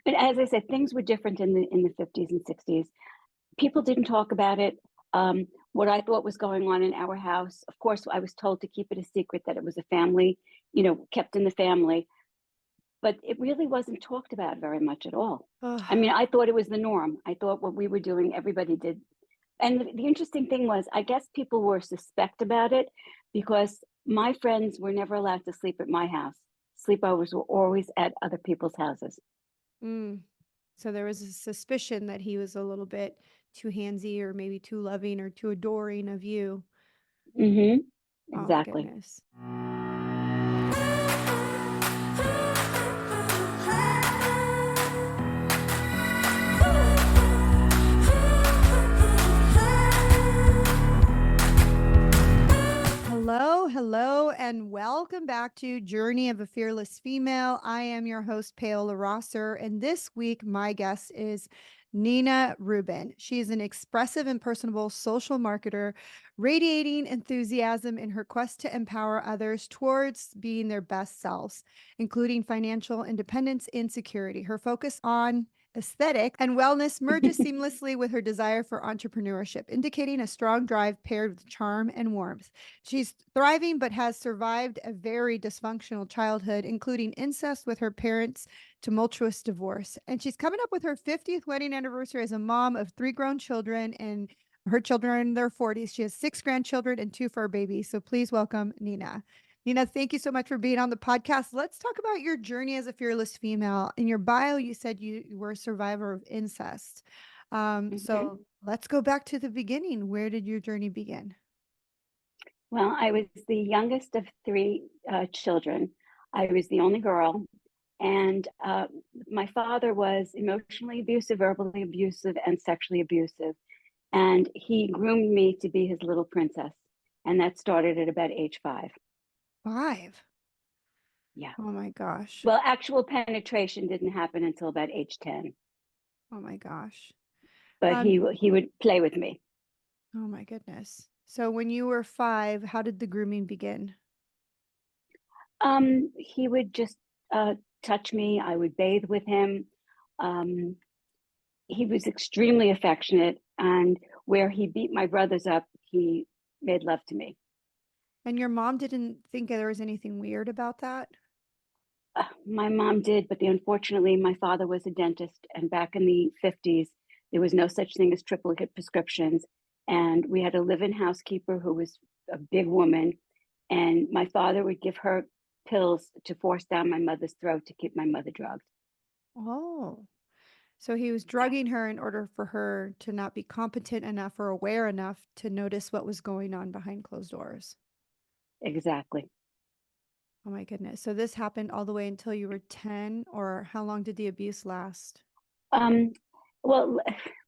But as I said, things were different in the 50s and 60s. People didn't talk about it. What I thought was going on in our house, of course, I was told to keep it a secret that it was a family, kept in the family, but it really wasn't talked about very much at all. I Ugh. mean, I thought it was the norm. I thought what we were doing, everybody did. And the interesting thing was, I guess people were suspect about it because my friends were never allowed to sleep at my house. Sleepovers were always at other people's houses. Mm. So there was a suspicion that he was a little bit too handsy or maybe too loving or too adoring of you. Hmm. Oh my Exactly. goodness. Hello, hello, and welcome back to Journey of a Fearless Female. I am your host, Paola Rosser, and this week my guest is Nina Rubin. She is an expressive and personable social marketer, radiating enthusiasm in her quest to empower others towards being their best selves, including financial independence and security. Her focus on aesthetic and wellness merges seamlessly with her desire for entrepreneurship, indicating a strong drive paired with charm and warmth. She's thriving, but has survived a very dysfunctional childhood, including incest with her parents' tumultuous divorce. And she's coming up with her 50th wedding anniversary as a mom of three grown children, and her children are in their 40s. She has six grandchildren and two fur babies. So please welcome Nina. Nina, thank you so much for being on the podcast. Let's talk about your journey as a fearless female. In your bio, you said you were a survivor of incest. Hmm. So let's go back to the beginning. Where did your journey begin? Well, I was the youngest of three children. I was the only girl. And my father was emotionally abusive, verbally abusive, and sexually abusive. And he groomed me to be his little princess. And that started at about age 5. Five. Yeah. Oh my gosh. Well, actual penetration didn't happen until about age 10, Oh my gosh. but Um, he would play with me. oh my goodness. So when you were five, how did the grooming begin? He would just touch me. I would bathe with him. Um, he was extremely affectionate, and where he beat my brothers up, he made love to me. And your mom didn't think there was anything weird about that? My mom did, but unfortunately, my father was a dentist, and back in the 50s, there was no such thing as triplicate prescriptions. And we had a live in housekeeper who was a big woman, and my father would give her pills to force down my mother's throat to keep my mother drugged. Oh, so he was Yeah, drugging her in order for her to not be competent enough or aware enough to notice what was going on behind closed doors. exactly. Oh my goodness. So this happened all the way until you were 10, or how long did the abuse last? Um, well,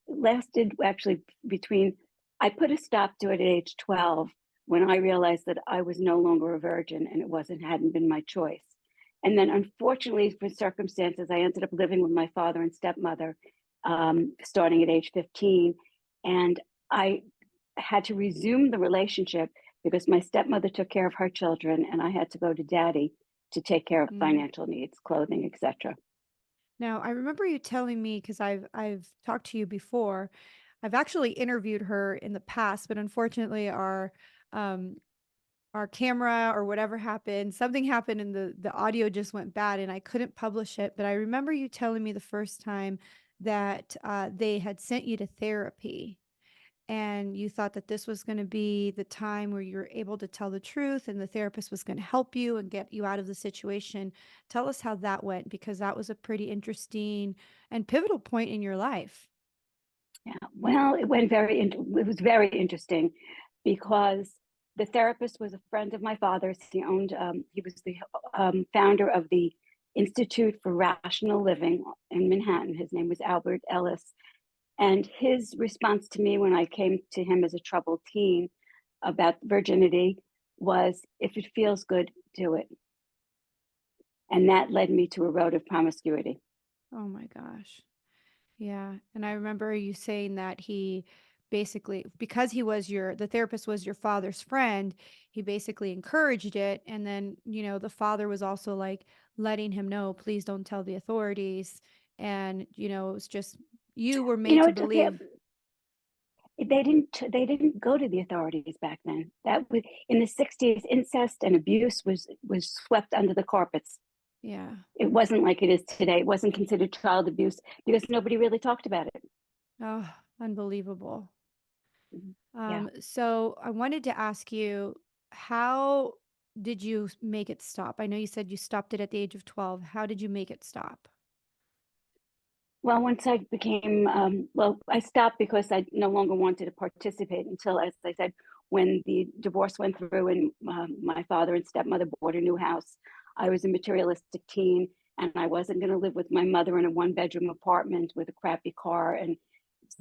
lasted actually between, I put a stop to it at age 12 when I realized that I was no longer a virgin and it hadn't been my choice. And then, unfortunately, for circumstances, I ended up living with my father and stepmother starting at age 15. And I had to resume the relationship because my stepmother took care of her children and I had to go to daddy to take care of Mm. financial needs, clothing, etc. Now, I remember you telling me because I've talked to you before. I've actually interviewed her in the past, but unfortunately um our camera or whatever happened, something happened and the audio just went bad and I couldn't publish it. But I remember you telling me the first time that they had sent you to therapy and you thought that this was going to be the time where you're able to tell the truth and the therapist was going to help you and get you out of the situation. Tell us how that went because that was a pretty interesting and pivotal point in your life. Yeah, well, it was very interesting because the therapist was a friend of my father's. He was the founder of the Institute for Rational Living in Manhattan. His name was Albert Ellis. And his response to me when I came to him as a troubled teen about virginity was, if it feels good, do it. And that led me to a road of promiscuity. Oh my gosh. Yeah. And I remember you saying that he basically, because the therapist was your father's friend, he basically encouraged it. And then, the father was also like letting him know, please don't tell the authorities. And, it was just, you were You made know, to it's okay. believe. They didn't go to the authorities back then. That was in the 60s. Incest and abuse was swept under the carpets. Yeah. It wasn't like it is today. It wasn't considered child abuse because nobody really talked about it. Oh, unbelievable. Yeah. So I wanted to ask you, how did you make it stop? I know you said you stopped it at the age of 12. How did you make it stop? Well, once I became, well, I stopped because I no longer wanted to participate until, as I said, when the divorce went through and my father and stepmother bought a new house. I was a materialistic teen and I wasn't going to live with my mother in a one-bedroom apartment with a crappy car and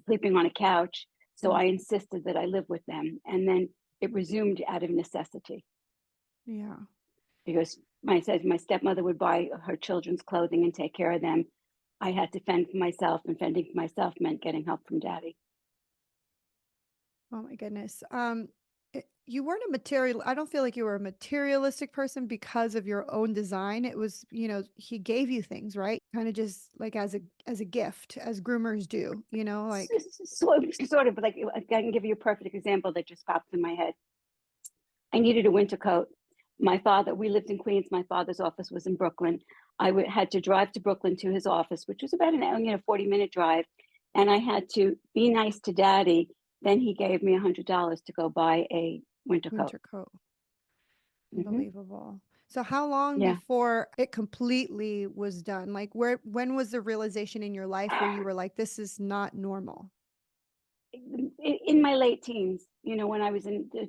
sleeping on a couch. So Mm. I insisted that I live with them. And then it resumed out of necessity Yeah. because my stepmother would buy her children's clothing and take care of them. I had to fend for myself, and fending for myself meant getting help from daddy. Oh my goodness. You weren't a material. I don't feel like you were a materialistic person because of your own design. It was, he gave you things, right? Kind of just like as a gift, as groomers do, like. Sort of like I can give you a perfect example that just pops in my head. I needed a winter coat. We lived in Queens. My father's office was in Brooklyn. Had to drive to Brooklyn to his office, which was about an 40-minute drive. And I had to be nice to daddy. Then he gave me $100 to go buy a winter coat. Winter coat. Hmm. Unbelievable. So how long Yeah. before it completely was done? Like when was the realization in your life where you were like, this is not normal? In my late teens, when I was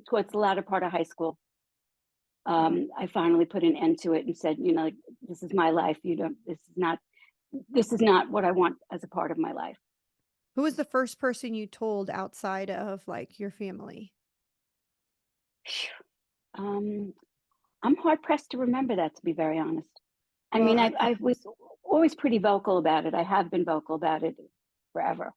towards the latter part of high school, Wow. I finally put an end to it and said, like, this is my life. This is not what I want as a part of my life. Who was the first person you told outside of like your family? Um, I'm hard pressed to remember that, to be very honest. I Well, mean, I was always pretty vocal about it. I have been vocal about it forever.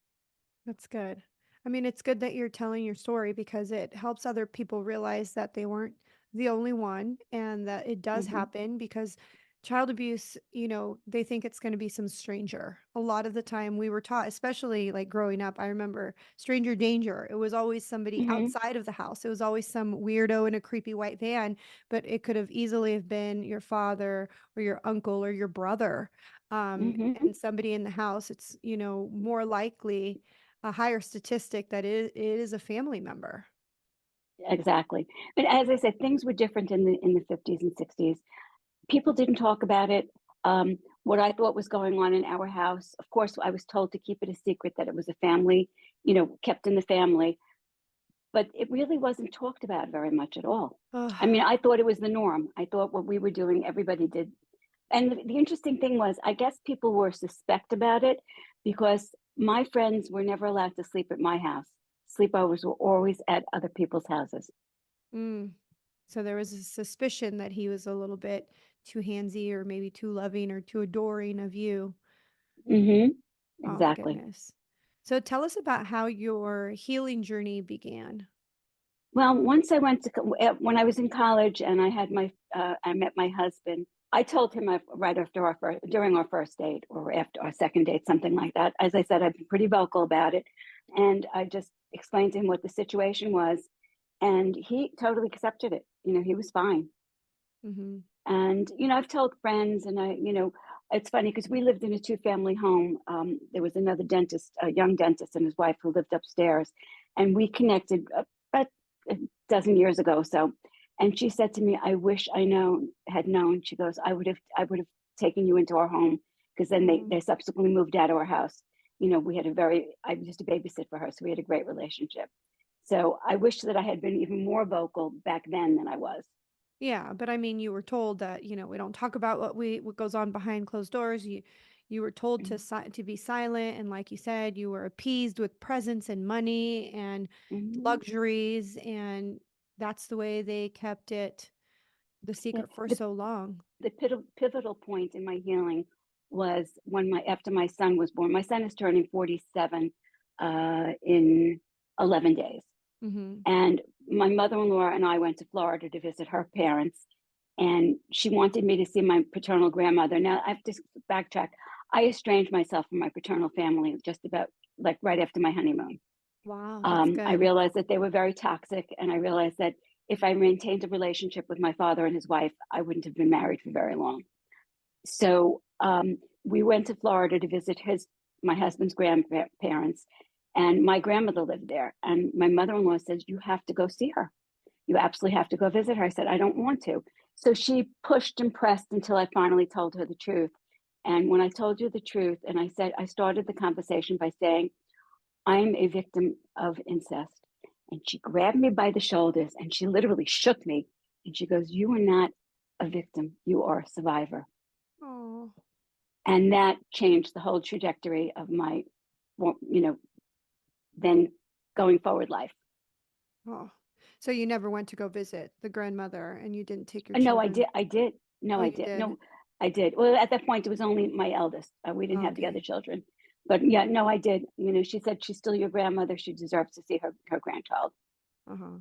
that's good. I mean, it's good that you're telling your story because it helps other people realize that they weren't the only one and that it does Hmm. happen because child abuse, they think it's going to be some stranger. A lot of the time we were taught, especially like growing up, I remember stranger danger. It was always somebody Hmm. outside of the house. It was always some weirdo in a creepy white van, but it could have easily have been your father or your uncle or your brother. Hmm. And somebody in the house, it's, more likely a higher statistic that it is a family member. Exactly. But as I said, things were different in the 50s and 60s. People didn't talk about it. What I thought was going on in our house, of course, I was told to keep it a secret that it was a family, kept in the family, but it really wasn't talked about very much at all. Ugh. I mean, I thought it was the norm. I thought what we were doing, everybody did. And the interesting thing was, I guess people were suspect about it because my friends were never allowed to sleep at my house. Sleepovers were always at other people's houses. Mm. So there was a suspicion that he was a little bit too handsy or maybe too loving or too adoring of you. Hmm. Oh my Exactly. goodness. So tell us about how your healing journey began. Well, once I went to when I was in college and I met my husband. I told him right after during our first date or after our second date, something like that. As I said, I've been pretty vocal about it, and I just explained to him what the situation was, and he totally accepted it. He was fine. Mm-hmm. And I've told friends, and it's funny because we lived in a two-family home. There was another dentist, a young dentist, and his wife who lived upstairs, and we connected about a dozen years ago. So, and she said to me, "I wish had known." She goes, I would have taken you into our home because then they Mm. they subsequently moved out of our house. We had I used to babysit for her, so we had a great relationship. So I wish that I had been even more vocal back then than I was. Yeah, but I mean, you were told that, we don't talk about what goes on behind closed doors. You were told to be silent, and like you said, you were appeased with presents and money and Mhm. luxuries, and that's the way they kept it the Yeah, secret for the so long. the pivotal point in my healing was after my son was born. My son is turning 47 in 11 days. Mm-hmm. And my mother-in-law and I went to Florida to visit her parents, and she wanted me to see my paternal grandmother. Now I have to backtrack. I estranged myself from my paternal family just about like right after my honeymoon. Wow, that's I good. realized that they were very toxic, and I realized that if I maintained a relationship with my father and his wife, I wouldn't have been married for very long. So we went to Florida to visit my husband's grandparents, and my grandmother lived there. And my mother-in-law says, "You have to go see her. You absolutely have to go visit her." I said, "I don't want to." So she pushed and pressed until I finally told her the truth. And when I told you the truth, and I started the conversation by saying, "I'm a victim of incest." And she grabbed me by the shoulders and she literally shook me. And she goes, "You are not a victim, you are a survivor." Oh, And that changed the whole trajectory of my, then going forward life. oh. So you never went to go visit the grandmother and you didn't take your No, children? I did. No, Oh, I you did. did? No, I did. Well, at that point, it was only my eldest. We didn't have the other Okay. children. But yeah, no, I did. She said she's still your grandmother. She deserves to see her grandchild, Uh-huh.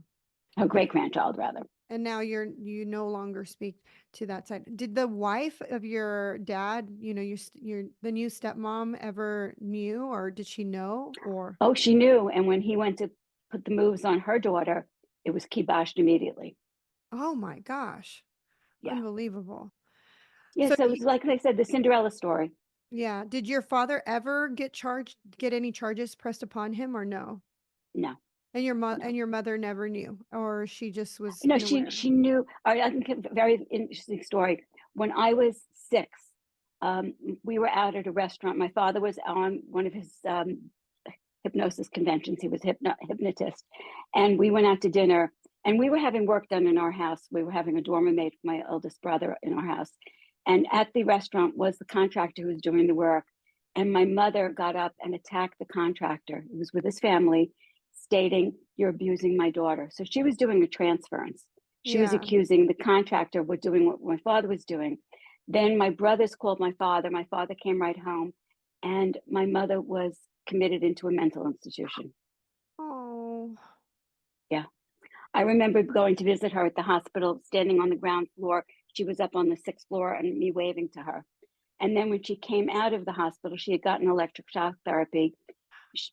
her And great grandchild, rather. and now you no longer speak to that side. Did the wife of your dad, your the new stepmom ever knew, or did she know, or? Oh, she knew. And when he went to put the moves on her daughter, it was kiboshed immediately. Oh my gosh. Yeah. Unbelievable. Yeah. So So it was like I said, the Cinderella story. yeah, did your father ever get any charges pressed upon him or no? No, And no. your mother never knew, or she just was No, unaware? she knew. I think a very interesting story. When I was 6, we were out at a restaurant. My father was on one of his hypnosis conventions. He was hypnotist, and we went out to dinner. And we were having work done in our house. We were having a dormer made for my eldest brother in our house, and at the restaurant was the contractor who was doing the work. And my mother got up and attacked the contractor. He was with his family, stating, "You're abusing my daughter." So she was doing a transference. She was Yeah. accusing the contractor of doing what my father was doing. Then my brothers called my father. My father came right home, and my mother was committed into a mental institution. Oh. Yeah. I remember going to visit her at the hospital, standing on the ground floor. She was up on the 6th floor and me waving to her. And then when she came out of the hospital, she had gotten electric shock therapy.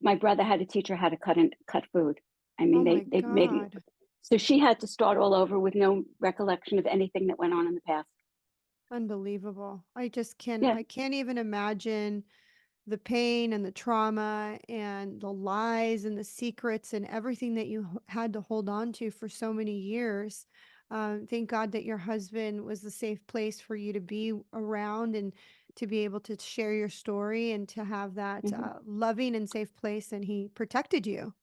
My brother had to teach her how to cut food. I Oh mean, my they made it. God. So she had to start all over with no recollection of anything that went on in the past. Unbelievable. Yeah. I can't even imagine the pain and the trauma and the lies and the secrets and everything that you had to hold on to for so many years. Thank God that your husband was a safe place for you to be around and to be able to share your story and to have that Hmm. loving and safe place, and he protected you.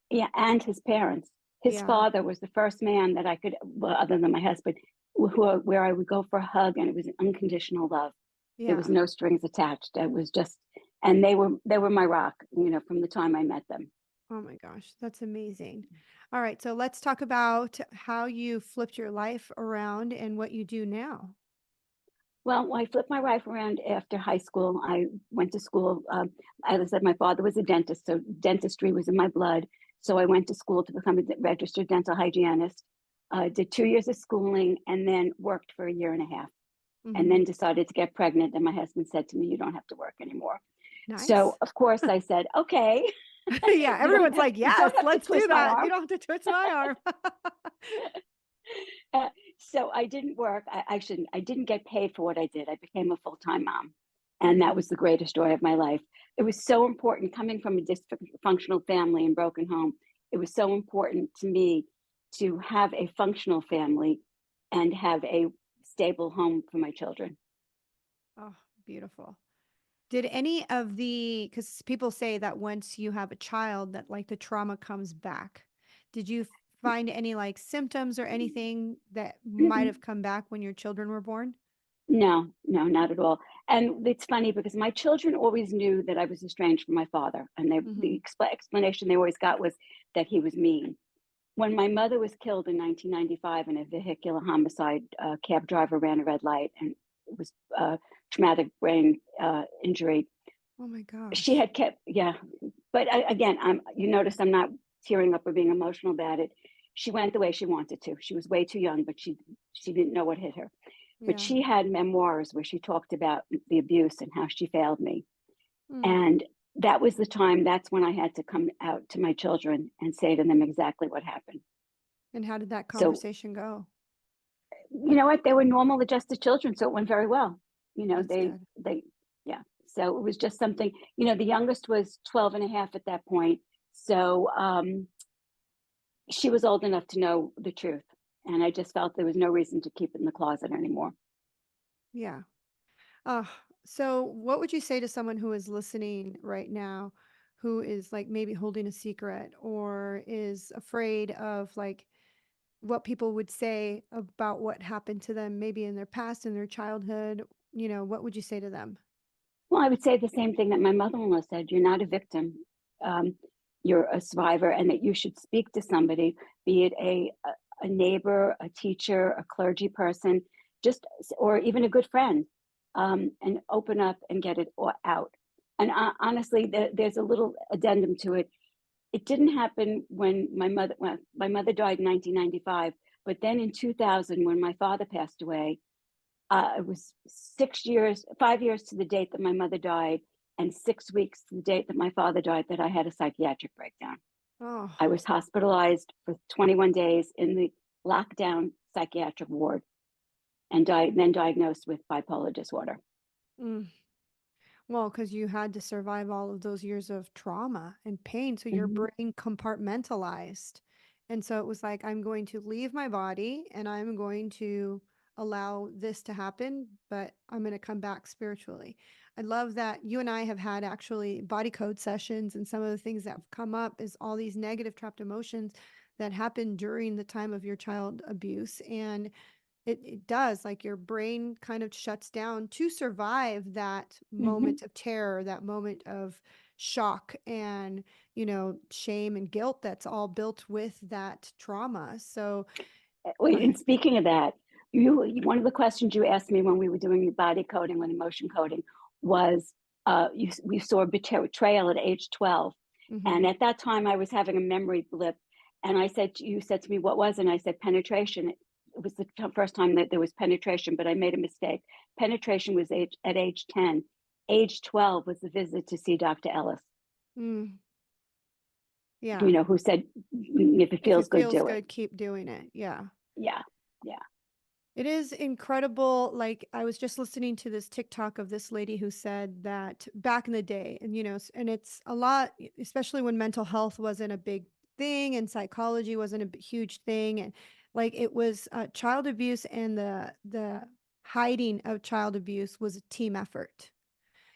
Yeah. And his parents. His Yeah. father was the first man that I could, well, other than my husband, where I would go for a hug, and it was an unconditional love. There was Yeah. no strings attached. It was just, and they were my rock, from the time I met them. Oh my gosh, that's amazing. All right, so let's talk about how you flipped your life around and what you do now. Well, I flipped my life around after high school. I went to school. As I said, my father was a dentist, so dentistry was in my blood. So I went to school to become a registered dental hygienist. Did 2 years of schooling and then worked for a year and a half. And Hmm. then decided to get pregnant. And my husband said to me, "You don't have to work anymore." So Nice. of course I said, "Okay." Yeah, everyone's like, You don't yes, have to let's do twist my that. You arm. don't have to twist my arm. So I didn't work. I shouldn't. I didn't get paid for what I did. I became a full-time mom, and that Hmm. was the greatest joy of my life. It was so important coming from a dysfunctional family and broken home. It was so important to me to have a functional family and have a stable home for my children. Oh, beautiful. Did any of because people say that once you have a child that like the trauma comes back. Did you find any like symptoms or anything that might Mm-mm. have come back when your children were born? No, no, not at all. And it's funny because my children always knew that I was estranged from my father, and Hmm. the explanation they always got was that he was mean. When my mother was killed in 1995 in a vehicular homicide, a cab driver ran a red light, and it was traumatic brain injury. Oh my She gosh. had kept, yeah. But again, you notice I'm not tearing up or being emotional about it. She went the way she wanted to. She was way too young, but she didn't know what hit her. But Yeah. she had memoirs where she talked about the abuse and how she failed me. Mm. And that was the time, that's when I had to come out to my children and say to them exactly what happened. And how did that So, conversation go? you know what? They were normal, adjusted children, so it went very well. That's good. Yeah. So it was just something, the youngest was 12 and a half at that point. So she was old enough to know the truth. And I just felt there was no reason to keep it in the closet anymore. Yeah. Uh, so what would you say to someone who is listening right now, who is like maybe holding a secret or is afraid of like what people would say about what happened to them, maybe in their past, in their childhood? What would you say to them? Well, I would say the same thing that my mother-in-law said. You're not a victim. Um, you're a survivor, and that you should speak to somebody, be it a neighbor, a teacher, a clergy person, just or even a good friend, and open up and get it out. And honestly, there's a little addendum to it. It didn't happen when my mother died in 1995, but then in 2000, when my father passed away, it was 6 years, 5 years to the date that my mother died, and 6 weeks to the date that my father died, that I had a psychiatric breakdown. Oh, I was hospitalized for 21 days in the lockdown psychiatric ward and then diagnosed with bipolar disorder. mm. Well, because you had to survive all of those years of trauma and pain. So your Mm-hmm. brain compartmentalized. And so it was like, I'm going to leave my body and I'm going to allow this to happen, but I'm going to come back spiritually. I love that you and I have had actually body code sessions, and some of the things that have come up is all these negative trapped emotions that happened during the time of your child abuse. And it does, like, your brain kind of shuts down to survive that Mm-hmm. moment of terror, that moment of shock and, shame and guilt that's all built with that trauma. So go Wait, and ahead. speaking of that, one of the questions you asked me when we were doing the body coding with emotion coding was, we saw betrayal at age 12. Mhm. And at that time I was having a memory blip. And you said to me, what was it? And I said, penetration. It was the first time that there was penetration, but I made a mistake. Penetration was at age 10. Age 12 was the visit to see Dr. Ellis, Mm, yeah. who said, if it If feels it good, feels do it. good, keep doing it. Yeah. Yeah. Yeah. It is incredible. Like, I was just listening to this TikTok of this lady who said that back in the day, and and it's a lot, especially when mental health wasn't a big thing and psychology wasn't a huge thing, and like it was child abuse, and the hiding of child abuse was a team effort.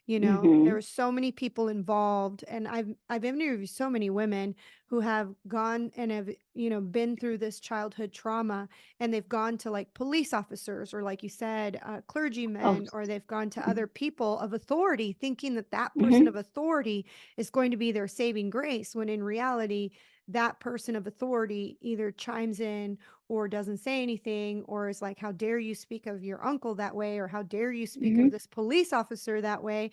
There Mm-hmm. were so many people involved, and I've interviewed so many women who have gone and have, been through this childhood trauma, and they've gone to like police officers, or like you said, Oh. clergymen, or they've gone to other people of authority, thinking that that person Mm-hmm. of authority is going to be their saving grace, when in reality, that person of authority either chimes in or doesn't say anything, or is like, how dare you speak of your uncle that way, or how dare you speak of Mm-hmm. this police officer that way.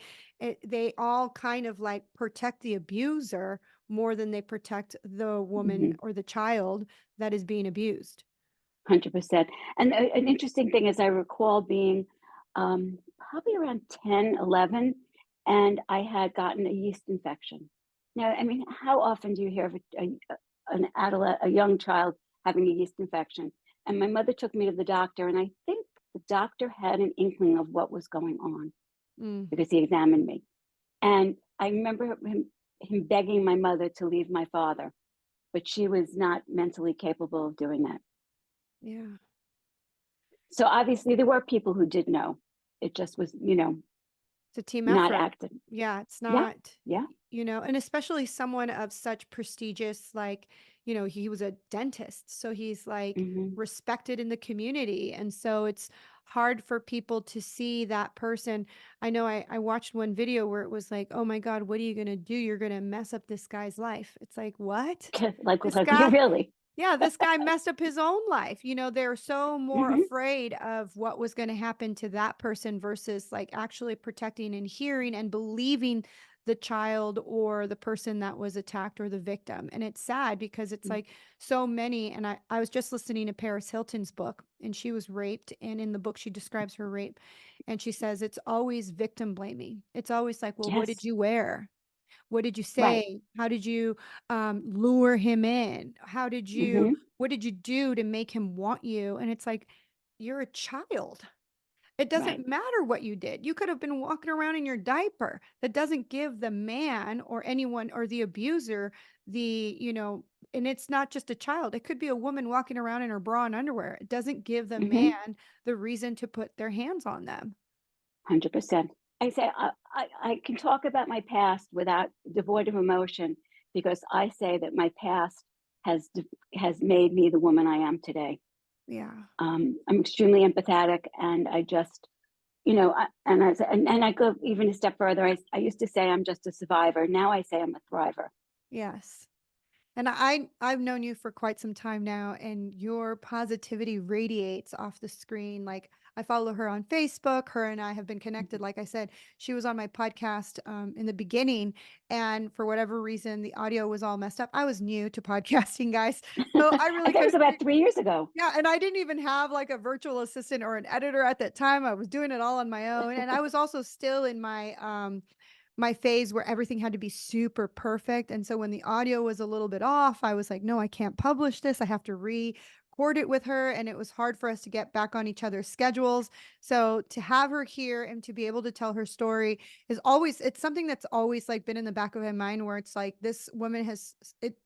They all kind of like protect the abuser more than they protect the woman Mm-hmm. or the child that is being abused. 100%. And an interesting thing is, I recall being probably around 10, 11, and I had gotten a yeast infection. Now, I mean, how often do you hear of a young child having a yeast infection? And my mother took me to the doctor, and I think the doctor had an inkling of what was going on Mm, because he examined me. And I remember him begging my mother to leave my father, but she was not mentally capable of doing that. yeah. So obviously there were people who did know. It just was, It's a team not effort. acted. Yeah, it's Yeah, not, yeah. and especially someone of such prestigious, like, he was a dentist. So he's like Hmm. respected in the community. And so it's hard for people to see that person. I know I watched one video where it was like, oh my God, what are you going to do? You're going to mess up this guy's life. It's like, what? This Yeah, guy, really. yeah, this guy messed up his own life. They're so more Hmm. afraid of what was going to happen to that person versus like actually protecting and hearing and believing the child or the person that was attacked or the victim. And it's sad because it's like so many. And I was just listening to Paris Hilton's book, and she was raped. And in the book, she describes her rape. And she says it's always victim blaming. It's always like, well, what did Yes. you wear? What did you Right. say? How did you lure him in? Hmm. What did you do to make him want you? And it's like, you're a child. It Right. doesn't matter what you did. You could have been walking around in your diaper. That doesn't give the man or anyone or the abuser and it's not just a child. It could be a woman walking around in her bra and underwear. It doesn't give the Hmm. man the reason to put their hands on them. 100%. I say I can talk about my past without devoid of emotion because I say that my past has made me the woman I am today. Yeah. I'm extremely empathetic, and I just, and I go even a step further. I used to say I'm just a survivor. Now I say I'm a thriver. Yes. And I've known you for quite some time now, and your positivity radiates off the screen. Like, I follow her on Facebook. Her and I have been connected. Like I said, she was on my podcast in the beginning, and for whatever reason, the audio was all messed up. I was new to podcasting, guys, so I I really think it was couldn't. about 3 years ago. Yeah, and I didn't even have like a virtual assistant or an editor at that time. I was doing it all on my own, and I was also still in my phase where everything had to be super perfect. And so when the audio was a little bit off, I was like, no, I can't publish this. I have to record it with her. And it was hard for us to get back on each other's schedules. So to have her here and to be able to tell her story it's something that's always like been in the back of my mind, where it's like, this woman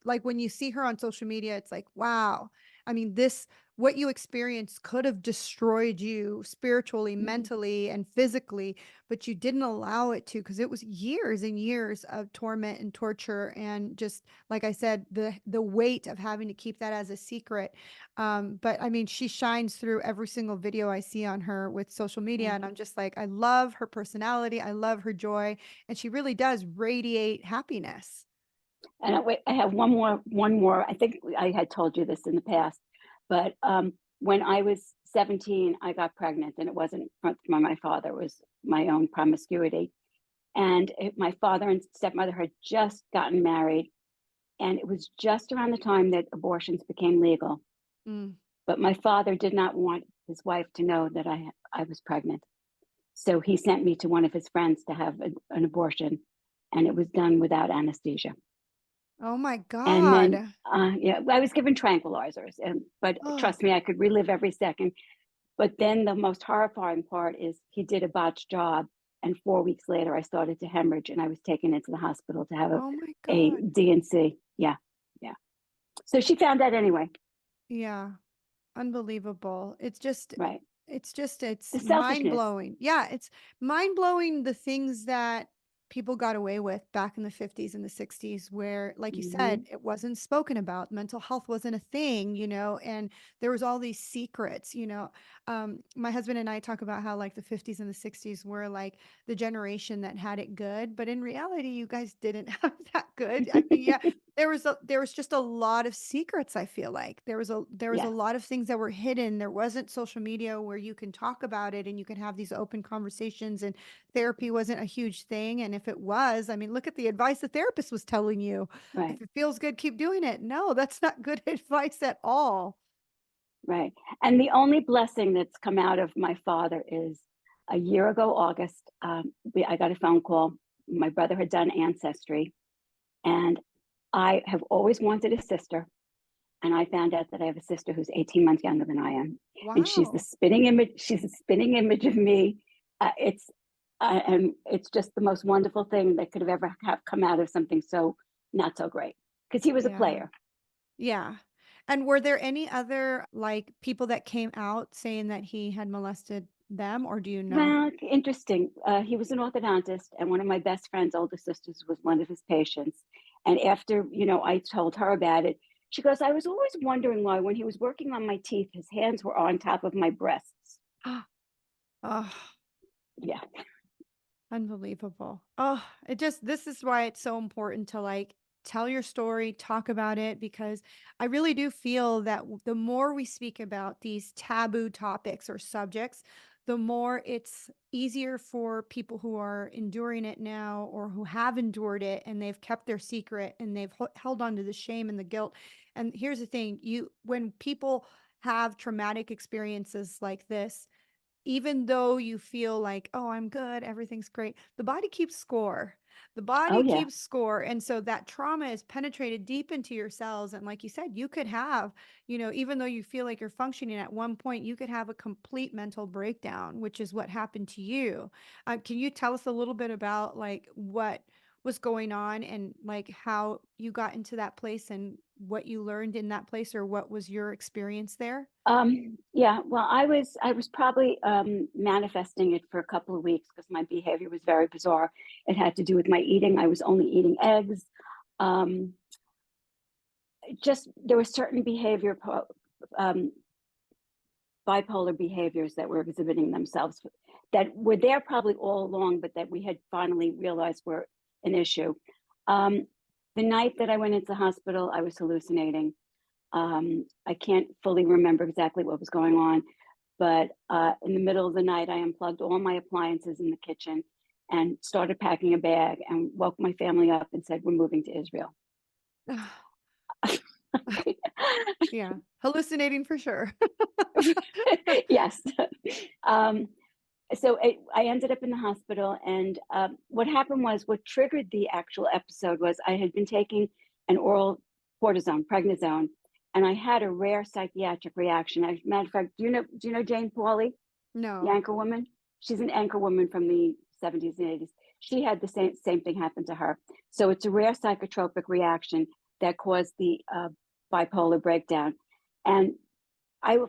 like when you see her on social media, it's like, wow. I mean, what you experienced could have destroyed you spiritually, Mhm. mentally, and physically, but you didn't allow it to, because it was years and years of torment and torture, and just like I said, the weight of having to keep that as a secret. But I mean, she shines through every single video I see on her with social media, Yeah. and I'm just like, I love her personality, I love her joy, and she really does radiate happiness. And I have one more. I think I had told you this in the past, but when I was 17, I got pregnant, and it wasn't from my father; it was my own promiscuity. And my father and stepmother had just gotten married, and it was just around the time that abortions became legal. Mm. But my father did not want his wife to know that I was pregnant, so he sent me to one of his friends to have an abortion, and it was done without anesthesia. Oh my And then, God. yeah, I was given tranquilizers, but Oh, trust me, I could relive every second. But then the most horrifying part is he did a botched job, and 4 weeks later, I started to hemorrhage, and I was taken into the hospital to have oh my a God. DNC. Yeah, yeah. So she found out anyway, Yeah. Unbelievable. right? The It's mind selfishness. blowing. Yeah, it's mind blowing, the things that people got away with back in the 50s and the 60s, where, like you said, Hmm. it wasn't spoken about. Mental health wasn't a thing, and there was all these secrets. My husband and I talk about how like the 50s and the 60s were like the generation that had it good, but in reality, you guys didn't have that good. I mean, yeah, there was just a lot of secrets. I feel like there was a Yeah, lot of things that were hidden. There wasn't social media where you can talk about it and you can have these open conversations, and therapy wasn't a huge thing. And if it was, I mean, look at the advice the therapist was telling you. right, If it feels good, keep doing it. No, that's not good advice at all. right. And the only blessing that's come out of my father is a year ago, August, I got a phone call. My brother had done ancestry, and I have always wanted a sister. And I found out that I have a sister who's 18 months younger than I am, and she's the Wow. spinning image. She's a spinning image of me. And it's just the most wonderful thing that could have ever have come out of something so not so great, because he was a Yeah. player. Yeah. And were there any other like people that came out saying that he had molested them, or do you know? Well, interesting. He was an orthodontist, and one of my best friend's older sisters was one of his patients. And after, I told her about it, she goes, I was always wondering why, when he was working on my teeth, his hands were on top of my breasts. Oh, Yeah, unbelievable. Oh, this is why it's so important to like tell your story, talk about it, because I really do feel that the more we speak about these taboo topics or subjects, the more it's easier for people who are enduring it now or who have endured it and they've kept their secret and they've held on to the shame and the guilt. And here's the thing, when people have traumatic experiences like this, even though you feel like, oh, I'm good, everything's great, the body keeps score. The Oh body yeah. keeps score. And so that trauma is penetrated deep into your cells. And like you said, you could have, even though you feel like you're functioning at one point, you could have a complete mental breakdown, which is what happened to you. Can you tell us a little bit about like what was going on and like how you got into that place and what you learned in that place, or what was your experience there? Yeah, well, I was probably manifesting it for a couple of weeks because my behavior was very bizarre. It had to do with my eating. I was only eating eggs. Um, just there were certain um, bipolar behaviors that were exhibiting themselves that were there probably all along, but that we had finally realized were an issue. Um, the night that I went into the hospital, I was hallucinating. I can't fully remember exactly what was going on, but in the middle of the night, I unplugged all my appliances in the kitchen and started packing a bag and woke my family up and said, "We're moving to Israel." Yeah, hallucinating for sure. Yes. Um, I ended up in the hospital, and what happened was what triggered the actual episode was I had been taking an oral cortisone, prednisone, and I had a rare psychiatric reaction. As a matter of fact, do you know Jane Pauley, the No. anchor woman? She's an anchor woman from the 70s and 80s. She had the same thing happen to her. So it's a rare psychotropic reaction that caused the bipolar breakdown. And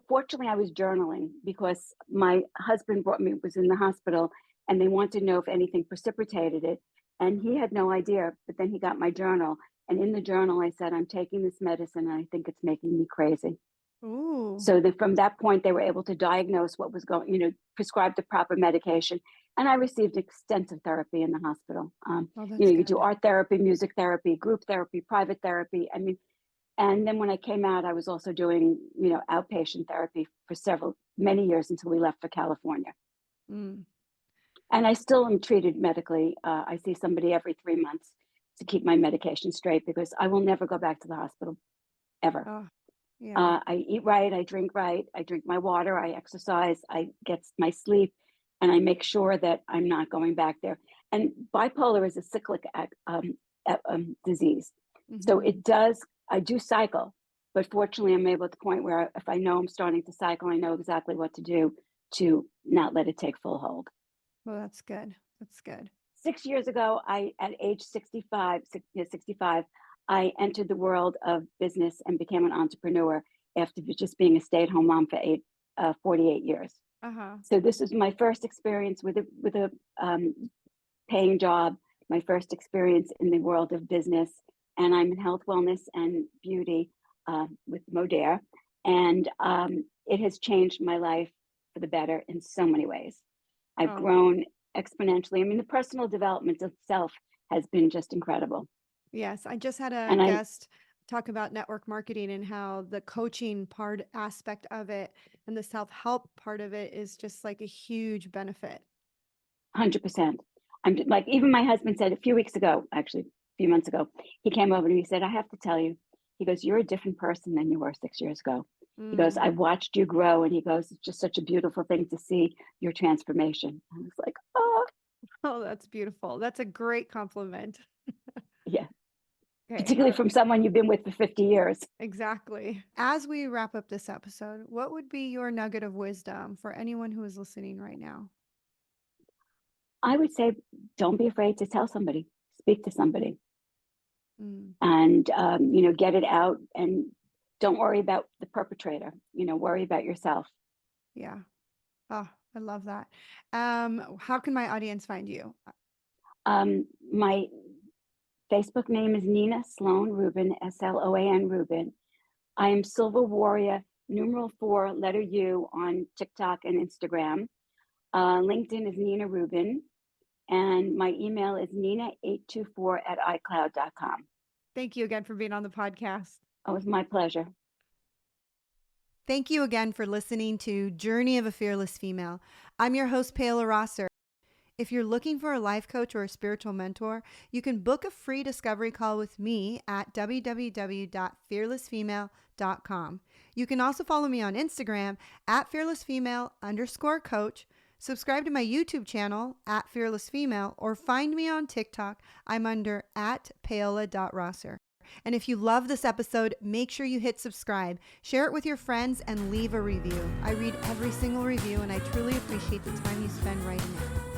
fortunately I was journaling because my husband was in the hospital and they wanted to know if anything precipitated it. And he had no idea, but then he got my journal. And in the journal, I said, "I'm taking this medicine and I think it's making me crazy." Ooh. So then from that point, they were able to diagnose what was prescribe the proper medication. And I received extensive therapy in the hospital. Oh, that's You do good. art therapy, music therapy, group therapy, private therapy. I mean, and then when I came out, I was also doing, outpatient therapy for many years until we left for California. Mm. And I still am treated medically. I see somebody every 3 months to keep my medication straight because I will never go back to the hospital ever. Oh, yeah. I eat right, I drink right, I drink my water, I exercise, I get my sleep, and I make sure that I'm not going back there. And bipolar is a cyclic disease. So Hmm. I do cycle, but fortunately, I'm able to the point where if I know I'm starting to cycle, I know exactly what to do to not let it take full hold. Well, that's good. That's good. 6 years ago, at age 65, I entered the world of business and became an entrepreneur after just being a stay-at-home mom for 48 years. Uh-huh. So this is my first experience with a paying job, my first experience in the world of business, and I'm in health, wellness, and beauty with Modere, and it has changed my life for the better in so many ways. I've Oh, grown exponentially. I mean, the personal development itself has been just incredible. yes. I just had a And I guest talk about network marketing and how the coaching part aspect of it and the self-help part of it is just like a huge benefit. 100%. Like, even my husband said a few weeks ago, actually, a few months ago, he came over and he said, "I have to tell you," he goes, "you're a different person than you were 6 years ago." He goes, Mm. "I've watched you grow." And he goes, "It's just such a beautiful thing to see your transformation." I was like, "Oh, Oh, that's beautiful. That's a great compliment. yeah." Okay. Particularly from someone you've been with for 50 years. Exactly. As we wrap up this episode, what would be your nugget of wisdom for anyone who is listening right now? I would say, don't be afraid to tell somebody, speak to somebody, Mm, and get it out, and don't worry about the perpetrator. Worry about yourself. yeah. Oh, I love that. How can my audience find you? My Facebook name is Nina Sloan Rubin, Sloan Rubin. I am Silver Warrior, numeral 4, letter U, on TikTok and Instagram. LinkedIn is Nina Rubin, and my email is nina824@icloud.com. Thank you again for being on the podcast. Oh, it was my pleasure. Thank you again for listening to Journey of a Fearless Female. I'm your host, Paola Rosser. If you're looking for a life coach or a spiritual mentor, you can book a free discovery call with me at www.fearlessfemale.com. You can also follow me on Instagram at fearlessfemale_coach, subscribe to my YouTube channel at fearlessfemale, or find me on TikTok. I'm under at paola.rosser. And if you love this episode, make sure you hit subscribe, share it with your friends, and leave a review. I read every single review, and I truly appreciate the time you spend writing it.